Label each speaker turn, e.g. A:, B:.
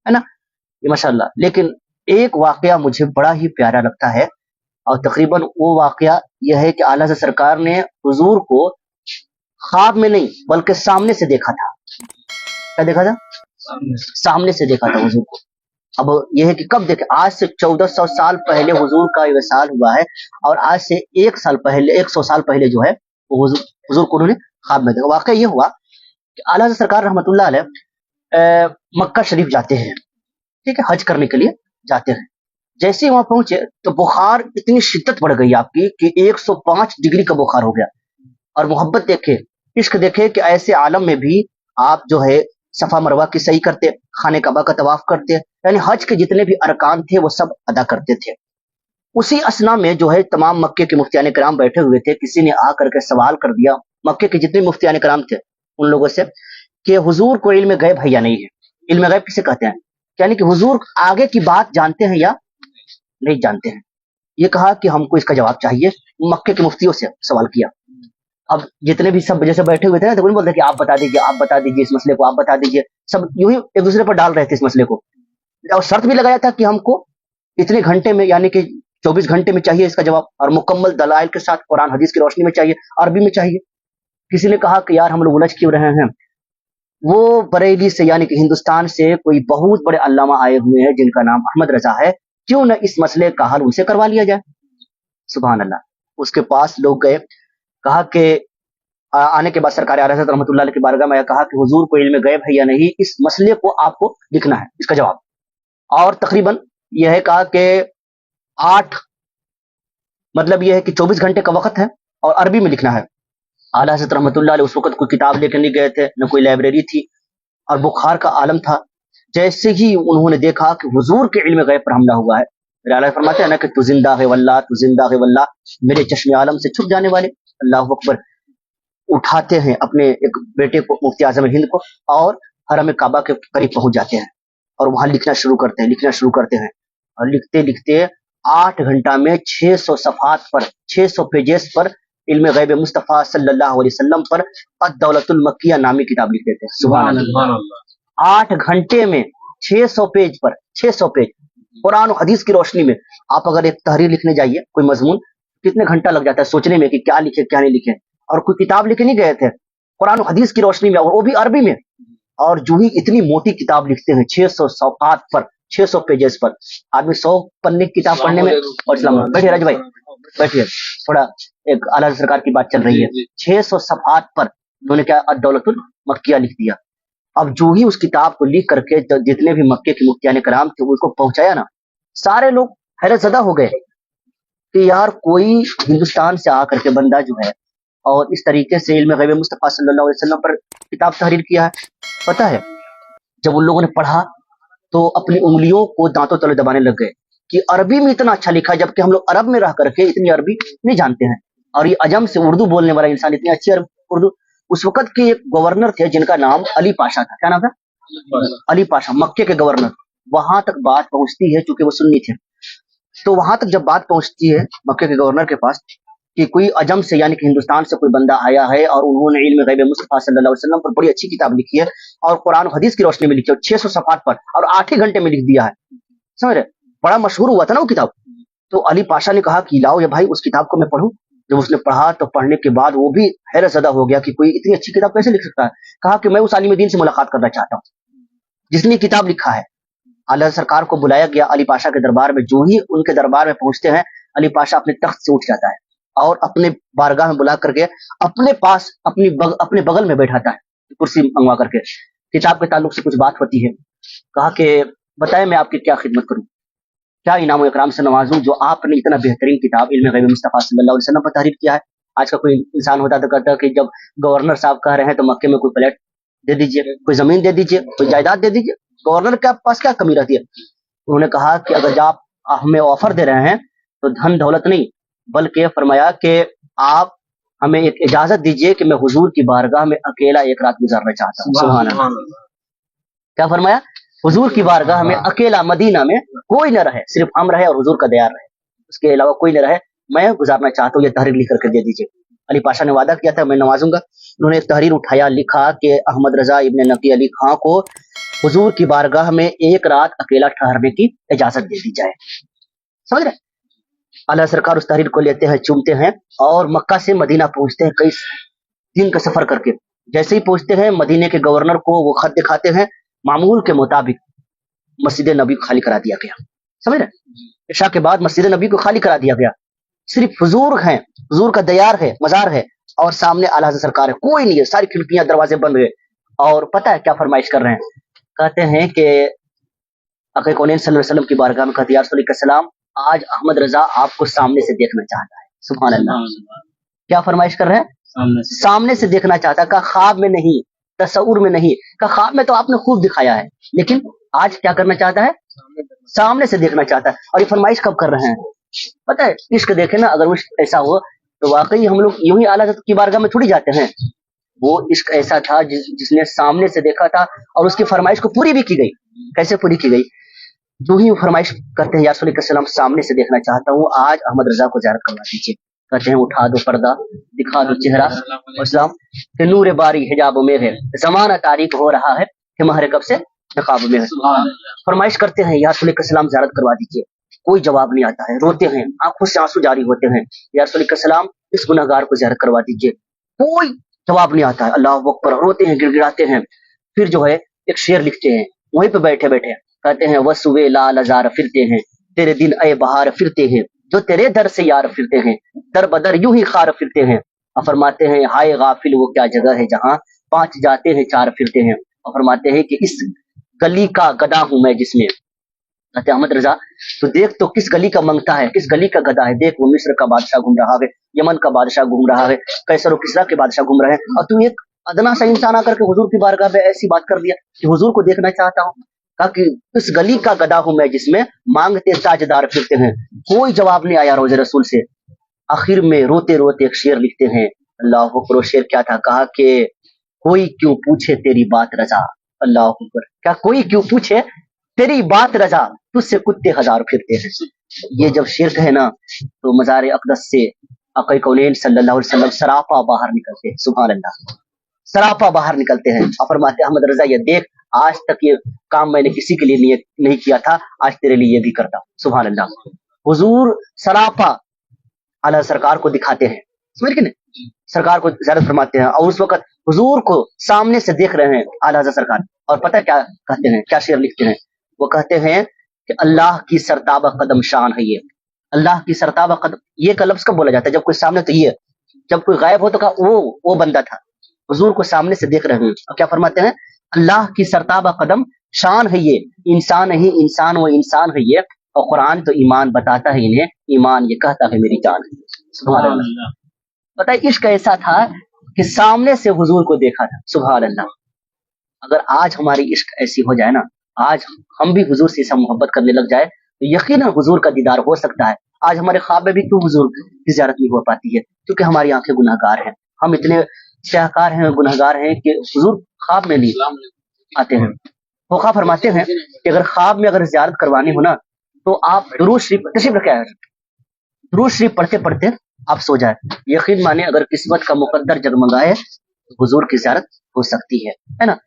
A: ہے نا, یہ माशाल्लाह. लेकिन एक वाकया मुझे बड़ा ही प्यारा लगता है, और तकरीबन वो वाकया यह है कि आला हज़रत सरकार ने हुजूर को ख्वाब में नहीं बल्कि सामने से देखा था. क्या देखा था? सामने से देखा था हुजूर को. अब यह है कि कब देखे, आज से 1400 साल पहले हुजूर का ये विसाल हुआ है, और आज से 100 साल पहले जो है वो हुजूर को उन्होंने ख्वाब में देखा. वाकया ये हुआ कि आला हज़रत सरकार रहमतुल्लाह अलैह मक्का शरीफ जाते हैं, ठीक है, हज करने के लिए जाते हैं. जैसे ही वहां पहुंचे तो बुखार इतनी शिद्दत बढ़ गई आपकी कि 105 डिग्री का बुखार हो गया. और मोहब्बत देखे, इश्क देखे कि ऐसे आलम में भी आप जो है सफा मरवा की सही करते, खाने काबा का तवाफ करते, यानी हज के जितने भी अरकान थे वो सब अदा करते थे. उसी असना में जो है तमाम मक्के के मुफ्तियान कराम बैठे हुए थे. किसी ने आ करके सवाल कर दिया मक्के के जितने मुफ्तियान कराम थे उन लोगों से कि हुजूर को इल्म गैब है या नहीं है. इल्म गैब किसे कहते हैं? यानी कि हुजूर आगे की बात जानते हैं या नहीं जानते हैं. ये कहा कि हमको इसका जवाब चाहिए. मक्के के मुफ्तियों से सवाल किया. अब जितने भी सब जैसे बैठे हुए थे ना, तो उन्हें बोलते कि आप बता दीजिए इस मसले को, आप बता दीजिए. सब यूं ही एक दूसरे पर डाल रहे थे इस मसले को, और शर्त भी लगाया था कि हमको इतने घंटे में, यानी कि 24 घंटे में चाहिए इसका जवाब, और मुकम्मल दलाइल के साथ कुरान हदीस की रोशनी में चाहिए, अरबी में चाहिए. किसी ने कहा कि यार हम लोग उलझ क्यों रहे हैं, वो बरेली से यानी कि हिंदुस्तान से कोई बहुत बड़े अल्लामा आए हुए हैं जिनका नाम अहमद रजा है, क्यों न इस मसले का हल उनसे करवा लिया जाए. सुभान अल्लाह. उसके पास लोग गए, कहा कि आने के बाद सरकार आला हज़रत रहमतुल्लाह अलैह की बारगाह में कहा कि हुजूर को इल्म गैब है या नहीं, इस मसले को आपको लिखना है, इसका जवाब. और तकरीबन यह है कहा कि 8 मतलब यह है कि 24 घंटे का वक्त है और अरबी में लिखना है. आला हज़रत रहमतुल्लाह अलैह उस वक्त कोई किताब लेकर नहीं गए थे, न कोई लाइब्रेरी थी, और बुखार का आलम था. जैसे ही उन्होंने देखा कि हुजूर के इल्म गैब पर हमला हुआ है, मेरे आला फरमाते हैं ना कि तू जिंदा है वल्लाह, तू जिंदा है वल्लाह, मेरे चश्मे आलम से छुप जाने वाले. अल्लाह अकबर. उठाते हैं अपने एक बेटे को, मुफ्ती आजम हिंद को, और हरम काबा के करीब पहुंच जाते हैं, और वहां लिखना शुरू करते हैं. और लिखते लिखते 8 घंटा में 600 सफ़ात पर, 600 पेजेस पर इल्म गैब मुस्तफ़ा सल्लल्लाहु अलैहि वसल्लम पर अद-दौलतुल मक्किया नामी किताब लिख देते हैं. सुभान अल्लाह. 8 घंटे में 600 पेज पर, 600 पेज कुरान और हदीस की रोशनी में. आप अगर एक तहरीर लिखने जाइए, कोई मजमून, कितने घंटा लग जाता है सोचने में कि क्या लिखे क्या नहीं लिखे. और कोई किताब लिखे नहीं गए थे, कुरान और हदीस की रोशनी में, और वो भी अरबी में. और जो ही इतनी मोटी किताब लिखते हैं 600 सफ़ात पर, 600 पेजेस पर. आदमी 100 पन्ने की किताब पढ़ने में, और बैठिए राज भाई, बैठिए, थोड़ा एक आला सरकार की बात चल रही है. 600 सफ़ात पर उन्होंने क्या अद-दौलतुल मक्किया लिख दिया. अब जो ही उस किताब को लिख करके जितने भी मक्के के मुफ्तियान कराम थे उसको पहुंचाया ना, सारे लोग हैरत ज़दा हो गए कि यार कोई हिंदुस्तान से आकर के बंदा जो है और इस तरीके से इल्म गैब मुस्तफ़ा सल्लल्लाहु अलैहि वसल्लम पर किताब तहरीर किया है. पता है जब उन लोगों ने पढ़ा तो अपनी उंगलियों को दांतों तले दबाने लग गए कि अरबी में इतना अच्छा लिखा है, जबकि हम लोग अरब में रह करके इतनी अरबी नहीं जानते हैं. और ये अजम से उर्दू बोलने वाला इंसान इतनी अच्छी उर्दू. उस वक्त के एक गवर्नर थे जिनका नाम अली पाशा था. क्या नाम था? अली पाशा, मक्के के गवर्नर. वहां तक बात पहुंचती है, चूंकि वो सुन्नी थे, तो वहां तक जब बात पहुंचती है मक्के के गवर्नर के पास कि कोई अजम से यानी कि हिंदुस्तान से कोई बंदा आया है और उन्होंने इल्म गैब मुस्तफ़ा सल्लल्लाहु अलैहि वसल्लम पर बड़ी अच्छी किताब लिखी है, और कुरान और हदीस की रोशनी में लिखी है, 600 सफ़ात पर, और 8 ही घंटे में लिख दिया है. समझ रहे? बड़ा मशहूर हुआ था ना वो किताब. तो अली पाशा ने कहा कि लाओ ये भाई उस किताब को मैं पढ़ूं. जब उसने पढ़ा तो पढ़ने के बाद वो भी हैरत ज़दा हो गया कि कोई इतनी अच्छी किताब कैसे लिख सकता है. कहा कि मैं उस आलिम दीन से मुलाकात करना चाहता हूँ जिसने किताब लिखा है. आला सरकार को बुलाया गया अली पाशा के दरबार में. जो ही उनके दरबार में पहुंचते हैं, अली पाशा अपने तख्त से उठ जाता है और अपने बारगाह में बुला करके अपने पास अपने बगल में बैठाता है, कुर्सी मंगवा करके. किताब के ताल्लुक से कुछ बात होती है. कहा कि बताएं मैं आपकी क्या खिदमत करूं, क्या इनाम इकराम से नवाजूं जो आपने इतना बेहतरीन किताब इल्म गैब मुस्तफ़ा सल्लल्लाहु अलैहि वसल्लम पर तहरीर किया है. आज का कोई इंसान होता तो कहता कि जब गवर्नर साहब कह रहे हैं तो मक्के में कोई फ्लैट दे दीजिए, कोई जमीन दे दीजिए, कोई जायदाद दे दीजिए. गवर्नर के पास क्या कमी रहती है. उन्होंने कहा कि अगर आप हमें ऑफर दे रहे हैं तो धन दौलत नहीं, बल्कि फरमाया कि आप हमें एक इजाजत दीजिए कि मैं हुजूर की बारगाह में अकेला एक रात गुजारना चाहता हूँ. सुभान अल्लाह. क्या फरमाया? हुजूर की बारगाह में अकेला, मदीना में कोई न रहे, सिर्फ हम रहे और हुजूर का दयार रहे, उसके अलावा कोई न रहे, मैं गुजारना चाहता हूँ, ये तहरीर लिख करके दे दीजिए. अली पाशा ने वादा किया था मैं नवाजूंगा. उन्होंने एक तहरीर उठाया, लिखा कि अहमद रजा इब्ने नकी अली खां को हुजूर की बारगाह में एक रात अकेला ठहरने की इजाजत दे दी जाए। समझ रहे? आला सरकार उस तहरीर को लेते हैं, चूमते हैं और मक्का से मदीना पहुंचते हैं कई दिन का सफर करके। जैसे ही पहुंचते हैं मदीने के गवर्नर को वो खत दिखाते हैं, मामूल के मुताबिक मस्जिद नबी को खाली करा दिया गया। समझ रहे? इशा के बाद मस्जिद नबी को खाली करा दिया गया। सिर्फ हुजूर हैं, हुजूर का दयार है, मजार है और सामने आला हज़रत सरकार है, कोई नहीं है, सारी खिड़कियां दरवाजे बंद हुए। और पता है क्या फरमाइश कर रहे हैं? कहते हैं कि आक़ा कौनैन सल्लल्लाहु अलैहि वसल्लम की बारगाह में कहते या रसूल सलाम, आज अहमद रजा आपको सामने से देखना चाहता है। सुभान अल्लाह। क्या फरमाइश कर रहे हैं? सामने से देखना चाहता, का ख्वाब में नहीं, तसव्वुर में नहीं, का ख्वाब में तो आपने खूब दिखाया है, लेकिन आज क्या करना चाहता है? सामने से देखना चाहता है। और ये फरमाइश कब कर रहे हैं? पता है, इश्क देखे ना, अगर इश्क ऐसा हो तो वाकई हम लोग यूं ही आला हज़रत की बारगाह में थोड़ी जाते हैं। वो इश्क ऐसा था जिसने सामने से देखा था और उसकी फरमाइश को पूरी भी की गई। कैसे पूरी की गई? जो ही वो फरमाइश करते हैं या रसूल सल्लल्लाहु अलैहि वसल्लम सामने से देखना चाहता हूँ, आज अहमद रजा को ज़ियारत करवा दीजिए। कहते हैं उठा दो पर्दा, दिखा दो चेहरा, इस्लाम के नूर बारी हिजाब में है, जमाना तारीख हो रहा है कि महर कब से नकाब में है। फरमाइश करते हैं या रसूल सल्लल्लाहु अलैहि वसल्लम ज़ियारत करवा दीजिए। कोई जवाब नहीं आता है, रोते हैं, आंखों से आंसू जारी होते हैं, या रसूल सल्लल्लाहु अलैहि वसल्लम इस गुनहगार को ज़ियारत करवा दीजिए। कोई जवाब नहीं आता है, अल्लाह अकबर, रोते हैं, गिड़गिड़ाते हैं। फिर जो है एक शेर लिखते हैं वहीं पे बैठे बैठे, कहते हैं वसुए लाल हजार फिरते हैं, तेरे दिन ए बहार फिरते हैं, जो तेरे दर से यार फिरते हैं, दर बदर यूं ही खार फिरते हैं। और फरमाते हैं हाय गाफिल वो क्या जगह है जहां पांच जाते हैं चार फिरते हैं। और फरमाते हैं कि इस गली का गदा हूं मैं जिसमें, कहते अहमद रजा तो देख तो किस गली का मंगता है, किस गली का गदा है। देख वो मिस्र का बादशाह घूम रहा है, यमन का बादशाह घूम रहा है, कैसर और किसरा के बादशाह घूम रहे हैं, और तू एक अदना सा इंसान आकर के हुजूर की बारगाह में ऐसी बात कर दिया कि हुजूर को देखना चाहता हूँ। कहा कि इस गली का गदा हूं मैं जिसमें मांगते ताजदार फिरते हैं। कोई जवाब नहीं आया रोज़े रसूल से। आखिर में रोते रोते एक शेर लिखते हैं, अल्लाह अकबर। शेर क्या था? कहा कि कोई क्यों पूछे तेरी बात रजा, अल्लाह अकबर, क्या कोई क्यों पूछे तेरी बात रजा, तुझसे कुत्ते हजार फिरते हैं। ये जब शेर कहे ना तो मजार अक़दस से आक़ा कौनैन सल्लल्लाहु अलैहि वसल्लम सरापा बाहर निकलते हैं। सुभान अल्लाह, सरापा बाहर निकलते हैं और फरमाते अहमद रजा ये देख, आज तक ये काम मैंने किसी के लिए नहीं किया था, आज तेरे लिए ये भी करता हूं। सुभान अल्लाह। हुजूर सरापा आला सरकार को दिखाते हैं, समझ के नहीं, सरकार को ज़ियारत फरमाते हैं और उस वक्त हुजूर को सामने से देख रहे हैं आला हज़रत सरकार। और पता है क्या कहते हैं, क्या शेर लिखते हैं? वो कहते हैं कि अल्लाह की सरताबा कदम शान है ये, अल्लाह की सरताबा कदम। ये का लफ्ज़ कब बोला जाता है? जब कोई सामने, तो ये जब कोई गायब हो तो कहा वो बंदा था। हुजूर को सामने से देख रहे हैं और क्या फरमाते हैं? अल्लाह की सरताबा कदम शान है ये, इंसान ही इंसान वो इंसान है ये, और कुरान तो ईमान बताता है इन्हें, ईमान ये कहता है मेरी जान है। सुभान अल्लाह। पता है इश्क ऐसा था कि सामने से हुजूर को देखा था। सुभान अल्लाह। अगर आज हमारी इश्क ऐसी हो जाए ना, आज हम भी हुजूर से ऐसा मोहब्बत करने लग जाए तो यकीनन हुजूर का दीदार हो सकता है। आज हमारे ख्वाब में भी क्यों हुजूर की ज़ियारत नहीं हो पाती है? क्योंकि हमारी आंखें गुनाहगार हैं, हम इतने शाहकार हैं, गुनाहगार हैं कि हुजूर ख्वाब में नहीं आते हैं। होखा फरमाते हैं कि अगर ख्वाब में अगर ज़ियारत करवानी हो ना तो आप दुरूद शरीफ तशरीफ रखे आए, दुरूद शरीफ पढ़ते पढ़ते आप सो जाए। यकीन माने अगर किस्मत का मुकद्दर जगमगाए तो हुजूर की ज़ियारत हो सकती है ना।